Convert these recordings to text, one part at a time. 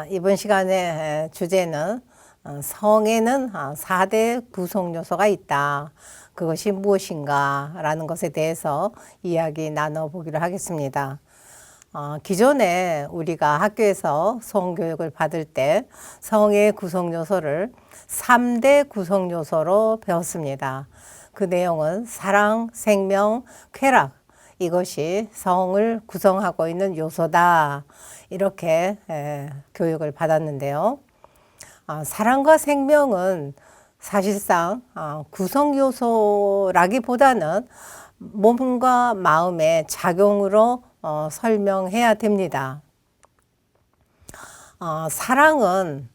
이번 시간의 주제는 성에는 4대 구성 요소가 있다. 그것이 무엇인가 라는 것에 대해서 이야기 나눠보기로 하겠습니다. 기존에 우리가 학교에서 성교육을 받을 때 성의 구성 요소를 3대 구성 요소로 배웠습니다. 그 내용은 사랑, 생명, 쾌락, 이것이 성을 구성하고 있는 요소다. 이렇게 교육을 받았는데요. 사랑과 생명은 사실상 구성 요소라기보다는 몸과 마음의 작용으로 설명해야 됩니다. 사랑은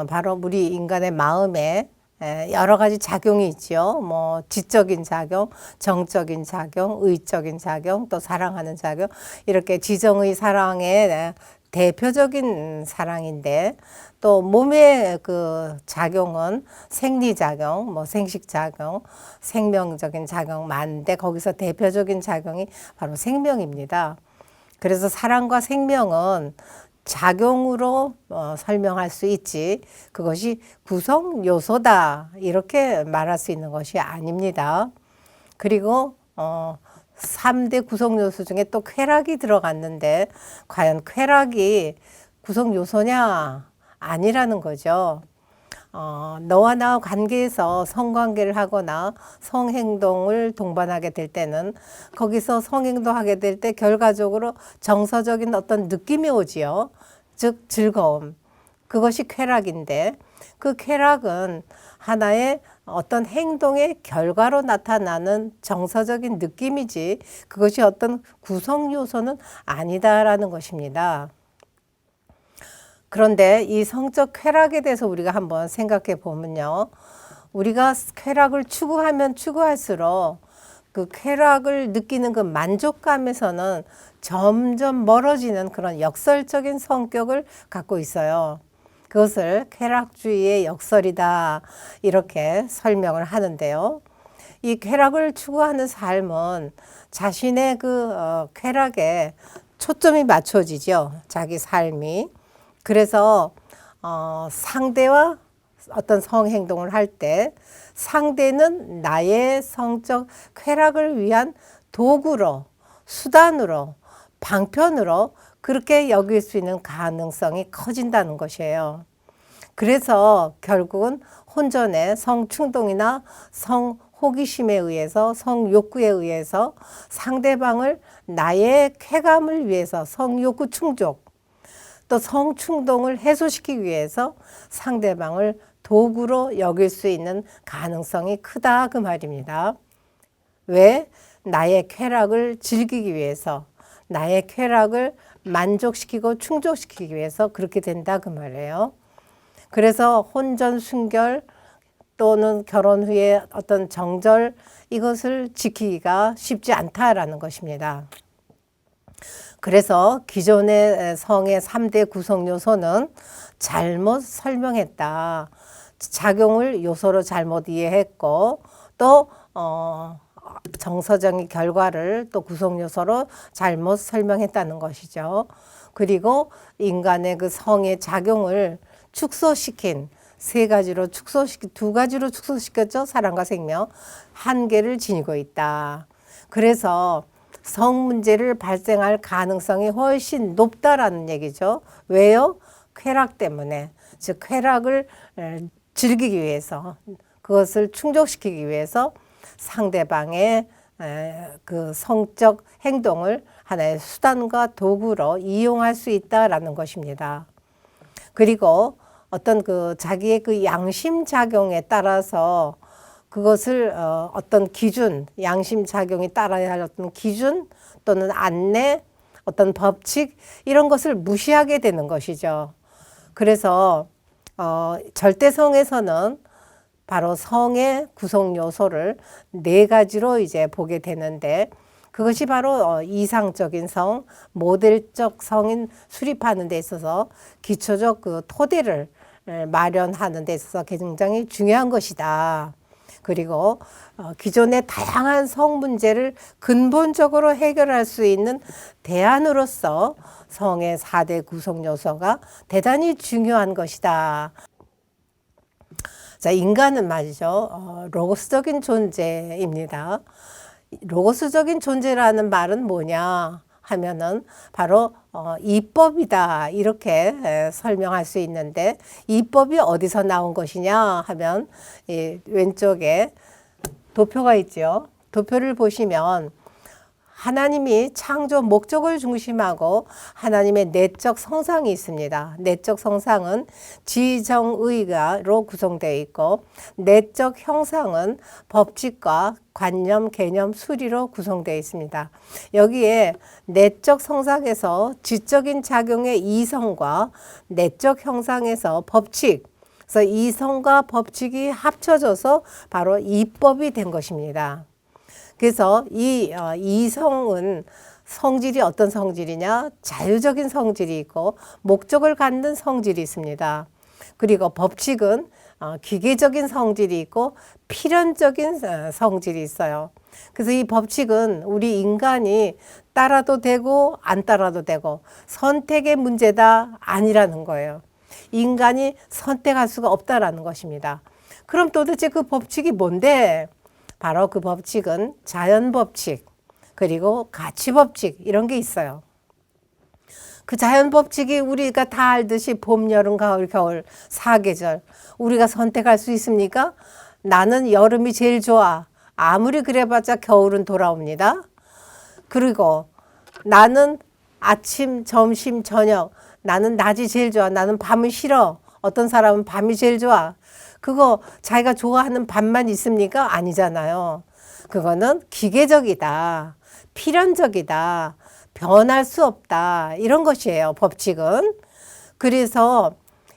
바로 우리 인간의 마음에 여러 가지 작용이 있죠. 뭐 지적인 작용, 정적인 작용, 의적인 작용, 또 사랑하는 작용, 이렇게 지정의 사랑의 대표적인 사랑인데, 또 몸의 그 작용은 생리작용, 뭐 생식작용, 생명적인 작용 많은데 거기서 대표적인 작용이 바로 생명입니다. 그래서 사랑과 생명은 작용으로 설명할 수 있지, 그것이 구성 요소다 이렇게 말할 수 있는 것이 아닙니다. 그리고 3대 구성 요소 중에 또 쾌락이 들어갔는데, 과연 쾌락이 구성 요소냐? 아니라는 거죠. 너와 나 관계에서 성관계를 하거나 성행동을 동반하게 될 때는, 거기서 성행동하게 될 때 결과적으로 정서적인 어떤 느낌이 오지요. 즉 즐거움. 그것이 쾌락인데, 그 쾌락은 하나의 어떤 행동의 결과로 나타나는 정서적인 느낌이지, 그것이 어떤 구성 요소는 아니다라는 것입니다. 그런데 이 성적 쾌락에 대해서 우리가 한번 생각해 보면요. 우리가 쾌락을 추구하면 추구할수록 그 쾌락을 느끼는 그 만족감에서는 점점 멀어지는 그런 역설적인 성격을 갖고 있어요. 그것을 쾌락주의의 역설이다 이렇게 설명을 하는데요. 이 쾌락을 추구하는 삶은 자신의 그 쾌락에 초점이 맞춰지죠. 자기 삶이. 그래서 상대와 어떤 성행동을 할 때 상대는 나의 성적 쾌락을 위한 도구로, 수단으로, 방편으로 그렇게 여길 수 있는 가능성이 커진다는 것이에요. 그래서 결국은 혼전의 성충동이나 성호기심에 의해서, 성욕구에 의해서 상대방을 나의 쾌감을 위해서 성욕구 충족, 또 성충동을 해소시키기 위해서 상대방을 도구로 여길 수 있는 가능성이 크다 그 말입니다. 왜? 나의 쾌락을 즐기기 위해서, 나의 쾌락을 만족시키고 충족시키기 위해서 그렇게 된다 그 말이에요. 그래서 혼전 순결 또는 결혼 후에 어떤 정절, 이것을 지키기가 쉽지 않다라는 것입니다. 그래서 기존의 성의 3대 구성 요소는 잘못 설명했다. 작용을 요소로 잘못 이해했고, 또 정서적인 결과를 또 구성 요소로 잘못 설명했다는 것이죠. 그리고 인간의 그 성의 작용을 축소시킨 두 가지로 축소시켰죠. 사랑과 생명. 한계를 지니고 있다. 그래서 성 문제를 발생할 가능성이 훨씬 높다라는 얘기죠. 왜요? 쾌락 때문에. 즉 쾌락을 즐기기 위해서, 그것을 충족시키기 위해서 상대방의 그 성적 행동을 하나의 수단과 도구로 이용할 수 있다라는 것입니다. 그리고 어떤 그 자기의 그 양심 작용에 따라서 그것을 어떤 기준, 양심 작용이 따라야 할 어떤 기준 또는 안내, 어떤 법칙, 이런 것을 무시하게 되는 것이죠. 그래서 절대성에서는 바로 성의 구성 요소를 4가지로 이제 보게 되는데, 그것이 바로 이상적인 성, 모델적 성인 수립하는 데 있어서 기초적 그 토대를 마련하는 데 있어서 굉장히 중요한 것이다. 그리고 기존의 다양한 성 문제를 근본적으로 해결할 수 있는 대안으로서 성의 4대 구성 요소가 대단히 중요한 것이다. 자, 인간은 말이죠. 로고스적인 존재입니다. 로고스적인 존재라는 말은 뭐냐 하면은 바로 이법이다 이렇게 설명할 수 있는데, 이법이 어디서 나온 것이냐 하면 이 왼쪽에 도표가 있죠. 도표를 보시면 하나님이 창조 목적을 중심하고 하나님의 내적 성상이 있습니다. 내적 성상은 지정의가로 구성되어 있고, 내적 형상은 법칙과 관념, 개념, 수리로 구성되어 있습니다. 여기에 내적 성상에서 지적인 작용의 이성과 내적 형상에서 법칙, 그래서 이성과 법칙이 합쳐져서 바로 이법이 된 것입니다. 그래서 이 이성은 성질이 어떤 성질이냐? 자유적인 성질이 있고 목적을 갖는 성질이 있습니다. 그리고 법칙은 기계적인 성질이 있고 필연적인 성질이 있어요. 그래서 이 법칙은 우리 인간이 따라도 되고 안 따라도 되고 선택의 문제다 아니라는 거예요. 인간이 선택할 수가 없다라는 것입니다. 그럼 도대체 그 법칙이 뭔데? 바로 그 법칙은 자연법칙, 그리고 가치법칙 이런 게 있어요. 그 자연법칙이 우리가 다 알듯이 봄, 여름, 가을, 겨울 4계절 우리가 선택할 수 있습니까? 나는 여름이 제일 좋아. 아무리 그래봤자 겨울은 돌아옵니다. 그리고 나는 아침, 점심, 저녁 나는 낮이 제일 좋아. 나는 밤은 싫어. 어떤 사람은 밤이 제일 좋아. 그거 자기가 좋아하는 밤만 있습니까? 아니잖아요. 그거는 기계적이다. 필연적이다. 변할 수 없다. 이런 것이에요. 법칙은. 그래서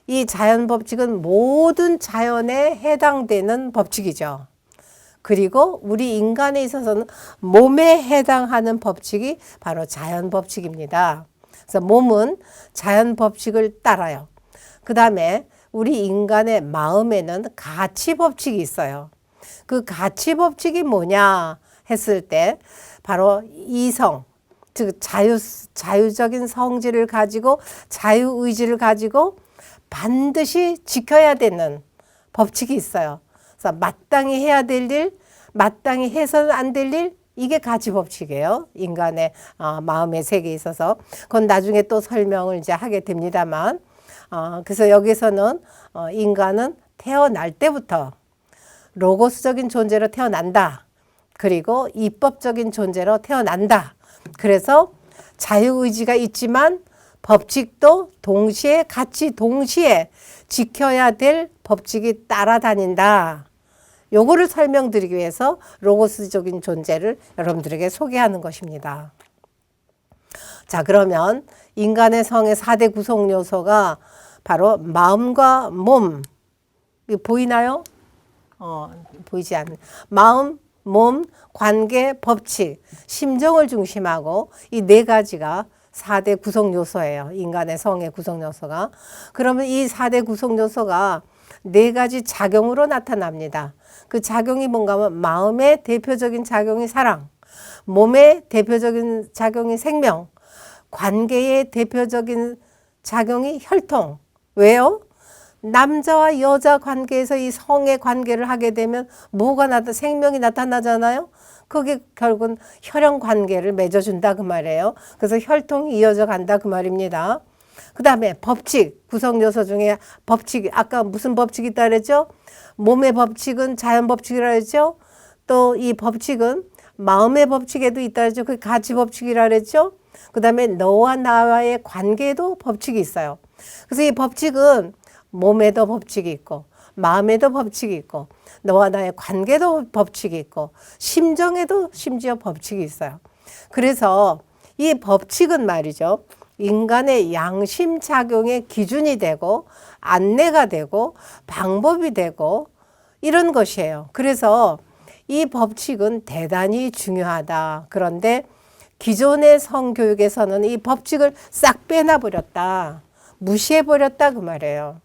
이 자연 법칙은 모든 자연에 해당되는 법칙이죠. 그리고 우리 인간에 있어서는 몸에 해당하는 법칙이 바로 자연 법칙입니다. 그래서 몸은 자연 법칙을 따라요. 그 다음에 우리 인간의 마음에는 가치 법칙이 있어요. 그 가치 법칙이 뭐냐 했을 때 바로 이성, 즉 자유적인 성질을 가지고 자유의지를 가지고 반드시 지켜야 되는 법칙이 있어요. 그래서 마땅히 해야 될 일, 마땅히 해서는 안 될 일, 이게 가치 법칙이에요. 인간의 마음의 세계에 있어서. 그건 나중에 또 설명을 이제 하게 됩니다만, 그래서 여기서는 인간은 태어날 때부터 로고스적인 존재로 태어난다. 그리고 입법적인 존재로 태어난다. 그래서 자유의지가 있지만 법칙도 동시에 같이 동시에 지켜야 될 법칙이 따라다닌다. 요거를 설명드리기 위해서 로고스적인 존재를 여러분들에게 소개하는 것입니다. 자, 그러면 인간의 성의 4대 구성 요소가 바로 마음과 몸. 보이나요? 보이지 않는. 마음, 몸, 관계, 법칙, 심정을 중심하고 이 네 가지가 4대 구성 요소예요. 인간의 성의 구성 요소가. 그러면 이 4대 구성 요소가 네 가지 작용으로 나타납니다. 그 작용이 뭔가 하면 마음의 대표적인 작용이 사랑, 몸의 대표적인 작용이 생명, 관계의 대표적인 작용이 혈통. 왜요? 남자와 여자 관계에서 이 성의 관계를 하게 되면 뭐가 생명이 나타나잖아요. 그게 결국은 혈연 관계를 맺어준다 그 말이에요. 그래서 혈통이 이어져 간다 그 말입니다. 그 다음에 법칙, 구성 요소 중에 법칙, 아까 무슨 법칙이 있다 그랬죠? 몸의 법칙은 자연 법칙이라 그랬죠? 또 이 법칙은 마음의 법칙에도 있다 그랬죠? 그게 가치 법칙이라 그랬죠? 그 다음에 너와 나와의 관계에도 법칙이 있어요. 그래서 이 법칙은 몸에도 법칙이 있고 마음에도 법칙이 있고 너와 나의 관계도 법칙이 있고 심정에도 심지어 법칙이 있어요. 그래서 이 법칙은 말이죠. 인간의 양심작용의 기준이 되고 안내가 되고 방법이 되고 이런 것이에요. 그래서 이 법칙은 대단히 중요하다. 그런데 기존의 성교육에서는 이 법칙을 싹 빼놔버렸다. 무시해버렸다 그 말이에요.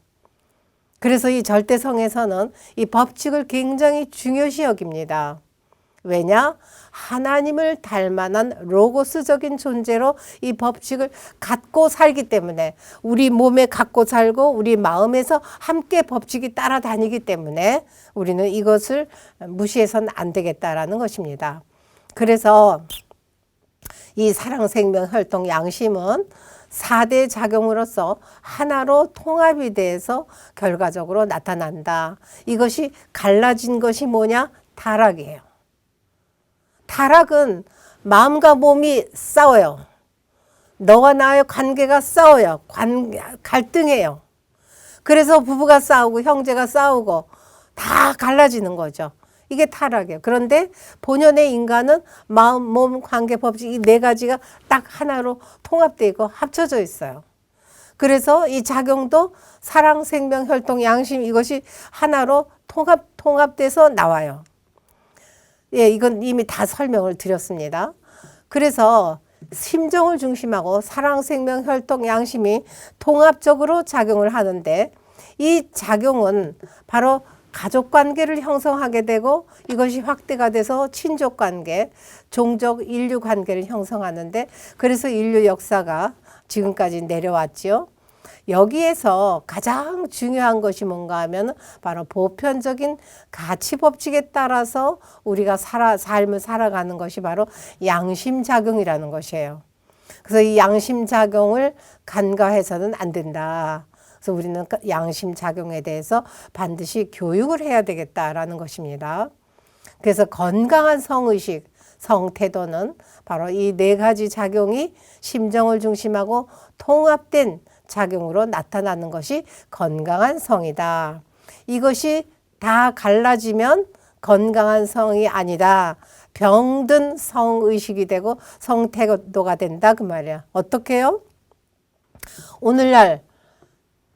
그래서 이 절대성에서는 이 법칙을 굉장히 중요시 여깁니다. 왜냐? 하나님을 닮아난 로고스적인 존재로 이 법칙을 갖고 살기 때문에, 우리 몸에 갖고 살고 우리 마음에서 함께 법칙이 따라다니기 때문에 우리는 이것을 무시해서는 안 되겠다라는 것입니다. 그래서 이 사랑, 생명, 혈통, 양심은 4대 작용으로서 하나로 통합이 돼서 결과적으로 나타난다. 이것이 갈라진 것이 뭐냐? 타락이에요. 타락은 마음과 몸이 싸워요. 너와 나의 관계가 싸워요. 갈등해요. 그래서 부부가 싸우고 형제가 싸우고 다 갈라지는 거죠. 이게 타락이에요. 그런데 본연의 인간은 마음, 몸, 관계, 법칙 이 4가지가 딱 하나로 통합되어 있고 합쳐져 있어요. 그래서 이 작용도 사랑, 생명, 혈통, 양심 이것이 하나로 통합돼서 나와요. 예, 이건 이미 다 설명을 드렸습니다. 그래서 심정을 중심하고 사랑, 생명, 혈통, 양심이 통합적으로 작용을 하는데 이 작용은 바로 가족관계를 형성하게 되고 이것이 확대가 돼서 친족관계, 종족, 인류관계를 형성하는데 그래서 인류 역사가 지금까지 내려왔죠. 여기에서 가장 중요한 것이 뭔가 하면 바로 보편적인 가치 법칙에 따라서 우리가 삶을 살아가는 것이 바로 양심작용이라는 것이에요. 그래서 이 양심작용을 간과해서는 안 된다. 그래서 우리는 양심작용에 대해서 반드시 교육을 해야 되겠다라는 것입니다. 그래서 건강한 성의식, 성태도는 바로 이 4가지 작용이 심정을 중심하고 통합된 작용으로 나타나는 것이 건강한 성이다. 이것이 다 갈라지면 건강한 성이 아니다. 병든 성의식이 되고 성태도가 된다 그 말이야. 어떻게 해요? 오늘날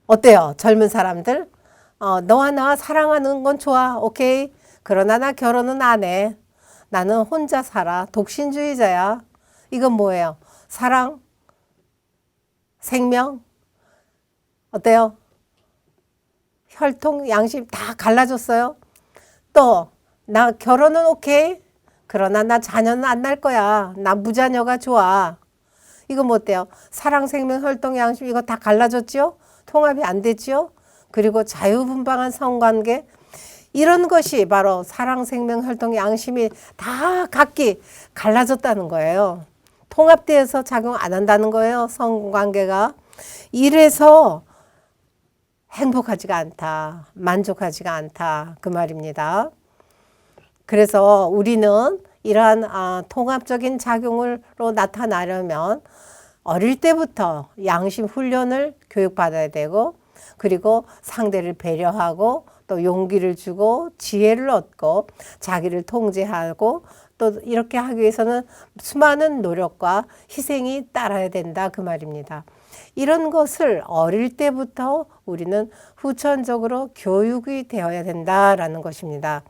어때요? 젊은 사람들? 너와 나 사랑하는 건 좋아. 오케이. 그러나 나 결혼은 안 해. 나는 혼자 살아. 독신주의자야. 이건 뭐예요? 사랑, 생명, 어때요? 혈통, 양심 다 갈라졌어요. 또 나 결혼은 오케이. 그러나 나 자녀는 안 날 거야. 나 무자녀가 좋아. 이건 뭐 어때요? 사랑, 생명, 혈통, 양심 이거 다 갈라졌죠? 통합이 안 됐죠? 그리고 자유분방한 성관계 이런 것이 바로 사랑, 생명, 혈통, 양심이 다 각기 갈라졌다는 거예요. 통합되어서 작용 안 한다는 거예요. 성관계가. 이래서 행복하지가 않다. 만족하지가 않다. 그 말입니다. 그래서 우리는 이러한 통합적인 작용으로 나타나려면 어릴 때부터 양심 훈련을 교육받아야 되고 그리고 상대를 배려하고 또 용기를 주고 지혜를 얻고 자기를 통제하고 또 이렇게 하기 위해서는 수많은 노력과 희생이 따라야 된다 그 말입니다. 이런 것을 어릴 때부터 우리는 후천적으로 교육이 되어야 된다라는 것입니다.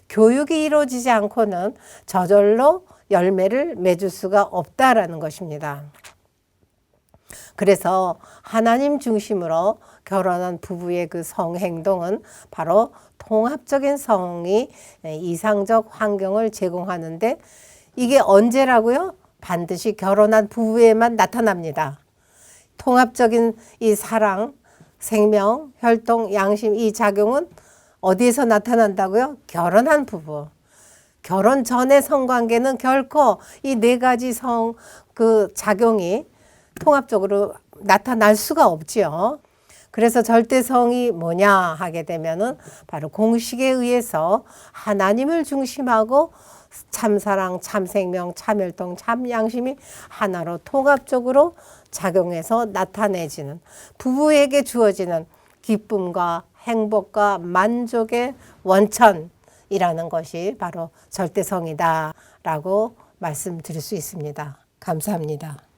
교육이 이루어지지 않고는 저절로 열매를 맺을 수가 없다라는 것입니다. 그래서 하나님 중심으로 결혼한 부부의 그 성행동은 바로 통합적인 성이 이상적 환경을 제공하는데 이게 언제라고요? 반드시 결혼한 부부에만 나타납니다. 통합적인 이 사랑, 생명, 혈통, 양심 이 작용은 어디에서 나타난다고요? 결혼한 부부. 결혼 전의 성관계는 결코 이 4가지 그 작용이 통합적으로 나타날 수가 없지요. 그래서 절대성이 뭐냐 하게 되면은 바로 공식에 의해서 하나님을 중심하고 참사랑, 참생명, 참혈통, 참양심이 하나로 통합적으로 작용해서 나타내지는 부부에게 주어지는 기쁨과 행복과 만족의 원천이라는 것이 바로 절대성이다 라고 말씀드릴 수 있습니다. 감사합니다.